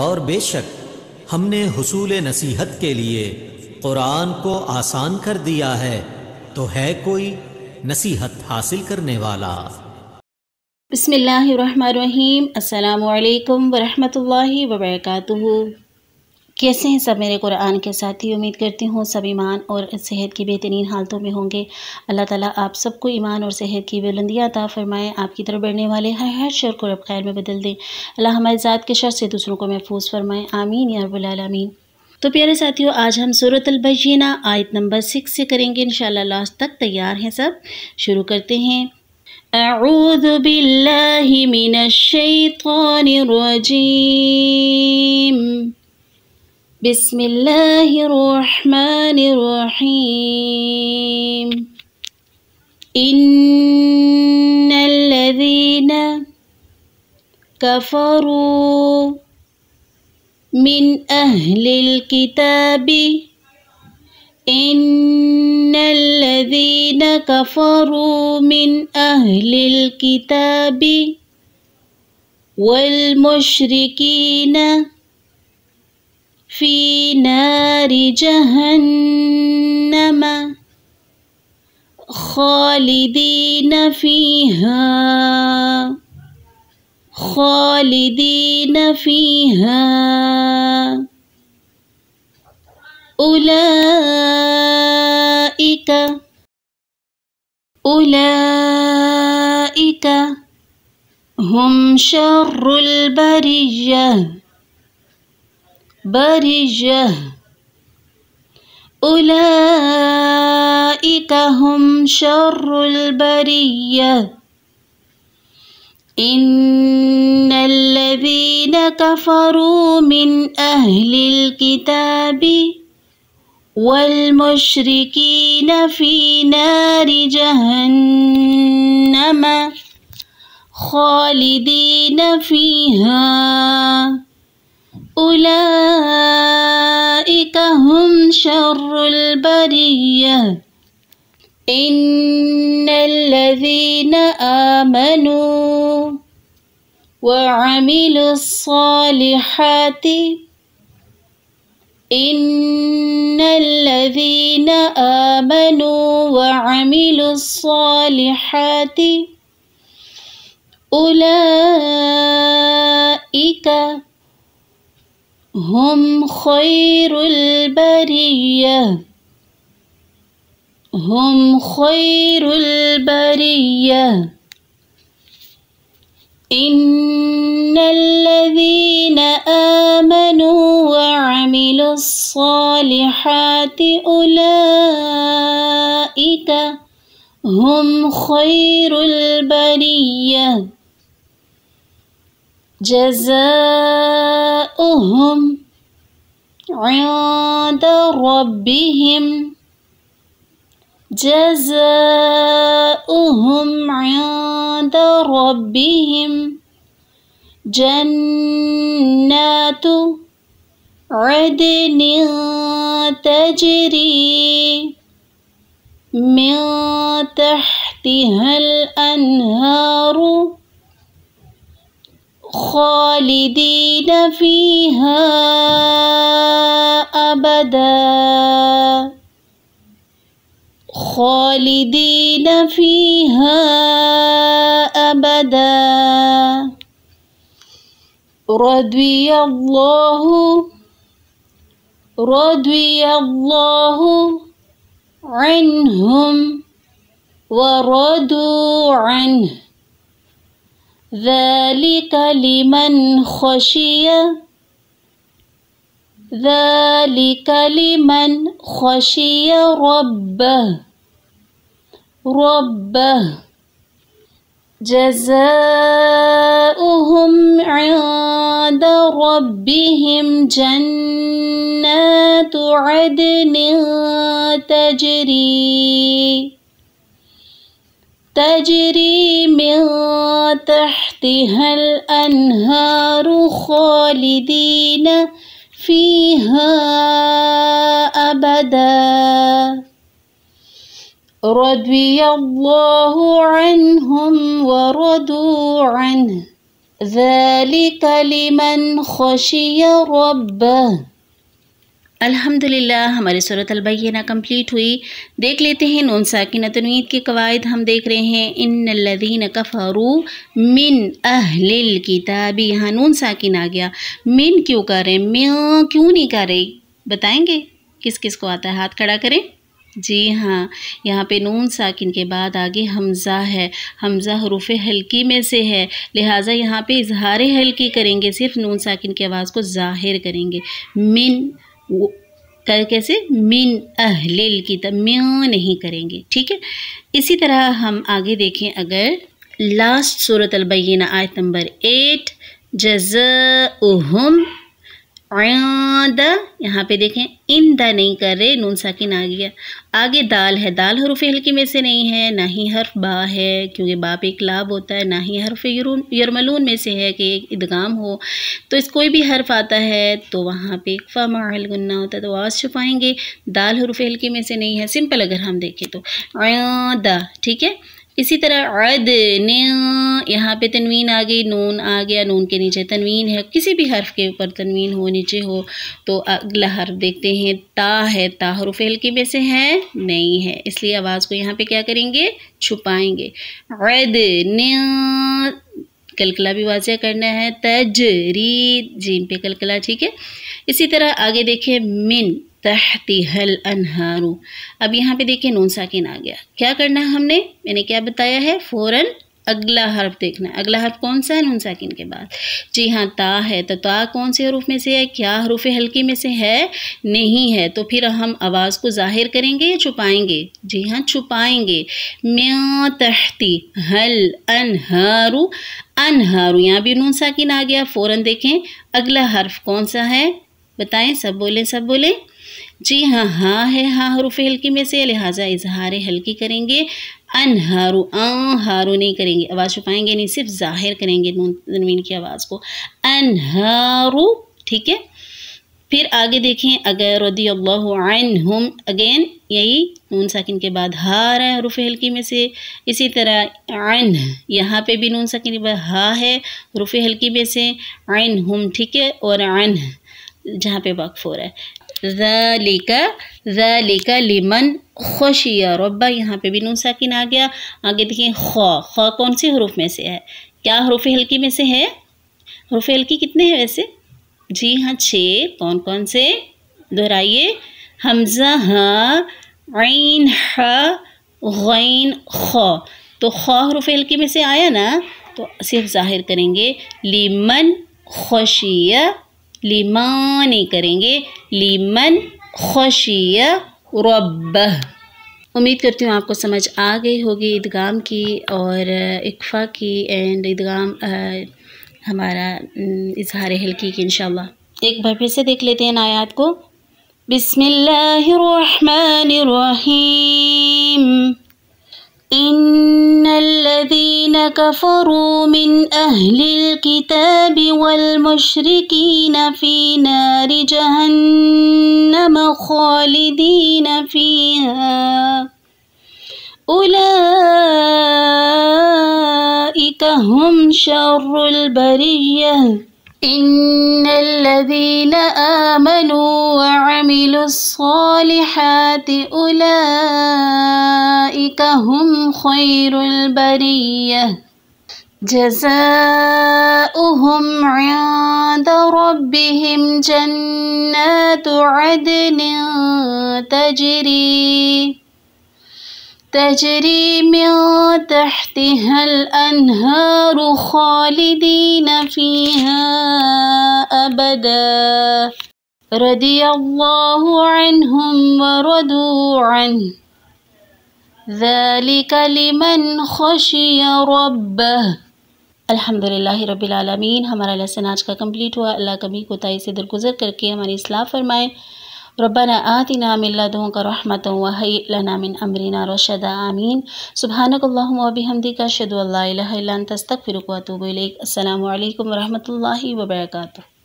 اور بے شک ہم نے حصول نصیحت کے لیے قرآن کو آسان کر دیا ہے، تو ہے کوئی نصیحت حاصل کرنے والا؟ بسم اللہ الرحمن الرحیم۔ السلام علیکم ورحمۃ اللہ وبرکاتہ۔ کیسے ہیں سب میرے قرآن کے ساتھی؟ امید کرتی ہوں سب ایمان اور صحت کی بہترین حالتوں میں ہوں گے۔ اللہ تعالیٰ آپ سب کو ایمان اور صحت کی بلندیاں عطا فرمائے، آپ کی طرف بڑھنے والے ہر شر کو رب خیر میں بدل دیں۔ اللہ ہماری ذات کے شر سے دوسروں کو محفوظ فرمائے، آمین یا رب العالمین۔ تو پیارے ساتھیوں، آج ہم سورۃ البینہ آیت نمبر 6 سے کریں گے انشاءاللہ۔ لاسٹ تک تیار ہیں سب؟ شروع کرتے ہیں۔ اعوذ باللہ من الشیطان الرجیم، بسم اللہ الرحمن الرحیم۔ ان الذین کفروا من اہل الکتاب ان الذین کفروا من اہل الکتاب والمشرکین فی نار جہنم خالدین فیہا اولئک ہم شر البریہ اولئک ہم شر البریہ۔ ان الذین کفروا من اہل الکتاب والمشرکین فی نار جہنم خالدین فیہا اولئک ہم شر البریہ۔ ان الذین آمنوا وعملوا الصالحات ان الذین آمنوا وعملوا الصالحات اولئک ہم خیر البریہ ان الذین آمنوا وعملوا الصالحات اولئک ہم خیر البریہ۔ جزاؤہم عند ربہم جنات عدن تجری من تحتها الانہار خالدین فیہا ابدا رضی اللہ عنہم ورضوا عنہ ذالک لمن خشی ربہ جزاؤہم عند ربہم جنات عدن تجری من تحتها الانہار خالدین فیہا ابدا رضی اللہ عنہم ورضوا عنہ ذَلِكَ لِمَنْ خَشِيَ رَبَّهُ۔ الحمدللہ ہماری سورۃ البینہ کمپلیٹ ہوئی۔ دیکھ لیتے ہیں نون ساکنہ تنوین کی قواعد ہم دیکھ رہے ہیں۔ ان الذین کفروا من اہل الکتاب، یہاں نون ساکن آ گیا۔ من کیوں کر رہے ہیں؟ میں کیوں نہیں کر رہی؟ بتائیں گے؟ کس کس کو آتا ہے ہاتھ کھڑا کریں۔ جی ہاں، یہاں پہ نون ساکن کے بعد آگے حمزہ ہے، حمزہ حروف ہلکی میں سے ہے، لہٰذا یہاں پہ اظہار ہلکی کریں گے، صرف نون ساکن کی آواز کو ظاہر کریں گے۔ من کیسے؟ من اہل الکتاب، میں نہیں کریں گے، ٹھیک ہے۔ اسی طرح ہم آگے دیکھیں، اگر لاسٹ سورۃ البینہ آیت نمبر 8 جزاؤہم عند، یہاں پہ دیکھیں ان دا نہیں کر رہے، نون ساکن آ گیا۔ آگے دال ہے، دال حروف ہلکی میں سے نہیں ہے، نہ ہی حرف با ہے کیونکہ با پہ اقلاب ہوتا ہے، نہ ہی حرف یرملون میں سے ہے کہ ایک ادغام ہو۔ تو اس کوئی بھی حرف آتا ہے تو وہاں پہ اقفا مع الغنہ ہوتا ہے تو آواز چھپائیں گے۔ دال حروف ہلکی میں سے نہیں ہے، سمپل اگر ہم دیکھیں تو عند، ٹھیک ہے۔ اسی طرح عدن، یہاں پہ تنوین آ گئی، نون آ گیا، نون کے نیچے تنوین ہے، کسی بھی حرف کے اوپر تنوین ہو نیچے ہو تو اگلا حرف دیکھتے ہیں تا ہے، تا حروف ہلکی میں سے ہے نہیں ہے، اس لیے آواز کو یہاں پہ کیا کریں گے؟ چھپائیں گے۔ عدن، کلکلا بھی واضح کرنا ہے، تجری، جیم پہ کلکلا، ٹھیک ہے۔ اسی طرح آگے دیکھیں من تحتها الانہار، اب یہاں پہ دیکھیں نون ساکن آ گیا، کیا کرنا ہے ہم نے کیا بتایا ہے؟ فوراً اگلا حرف دیکھنا ہے۔ اگلا حرف کون سا ہے نون ساکن کے بعد؟ جی ہاں تا ہے، تو تا کون سے حروف میں سے ہے؟ کیا حروف ہلکی میں سے ہے؟ نہیں ہے، تو پھر ہم آواز کو ظاہر کریں گے یا چھپائیں گے؟ جی ہاں چھپائیں گے۔ من تحتی ہل انہار، انہار، یہاں بھی نون ساکن آ گیا، فوراً دیکھیں اگلا حرف کون سا ہے؟ بتائیں، سب بولیں سب بولیں۔ جی ہاں ہاں ہے، ہاں حروف ہلکی میں سے، لہٰذا اظہار ہلکی کریں گے۔ انہارو، ہارو نہیں کریں گے، آواز چھپائیں گے نہیں، صرف ظاہر کریں گے نون تنوین کی آواز کو۔ انہارو، ٹھیک ہے۔ پھر آگے دیکھیں، اگر رضی اللہ عنہم، اگین یہی نون ساکن کے بعد ہا ہے حروف ہلکی میں سے، اسی طرح عن، یہاں پہ بھی نون ساکن کے بعد ہا ہے حروف ہلکی میں سے، عنہم، ٹھیک ہے، اور عن جہاں پہ وقف ہو رہا ہے۔ ذالک لمن خشی ربہ، یہاں پہ بھی نون ساکن آ گیا۔ آگے دیکھیں خا، خا کون سی حروف میں سے ہے؟ کیا حروف ہلکی میں سے ہے؟ حروف ہلکی کتنے ہیں ویسے؟ جی ہاں 6، کون کون سے؟ دہرائیے، حمزہ ہا، عین ہا، غین خا، تو خا حروف ہلکی میں سے آیا نا، تو صرف ظاہر کریں گے لمن خشیہ، لما نہیں کریں گے، لمن خشیہ ربہ۔ امید کرتی ہوں آپ کو سمجھ آ گئی ہوگی ادغام کی اور اقفا کی اینڈ ادغام ہمارا اظہار ہلکی کی انشاءاللہ۔ ایک بار پھر سے دیکھ لیتے ہیں آیات کو۔ بسم اللہ الرحمن الرحیم۔ ان الذين كفروا من اهل الكتاب والمشركين في نار جهنم خالدين فيها اولئك هم شر البرية ان الذين آمنوا وعملوا الصالحات اولئك هم خير البرية جزاؤهم عند ربهم جنات عدن تجري من تحتها الأنهار خالدين فيها أبدا رضي الله عنهم ورضوا عنه ذلك لمن خشي ربه۔ الحمدللہ رب العالمین، ہمارا لیسن آج کا کمپلیٹ ہوا۔ اللہ کمی کوتاہی سے درگزر کر کے ہماری اصلاح فرمائے۔ ربنا آتنا من لدنک رحمۃ وہیئ لنا من امرنا رشدا، آمین۔ سبحانک اللہم وبحمدک، اشہد ان لا الہ الا انت، استغفرک واتوب الیک۔ السلام علیکم ورحمۃ اللہ وبرکاتہ۔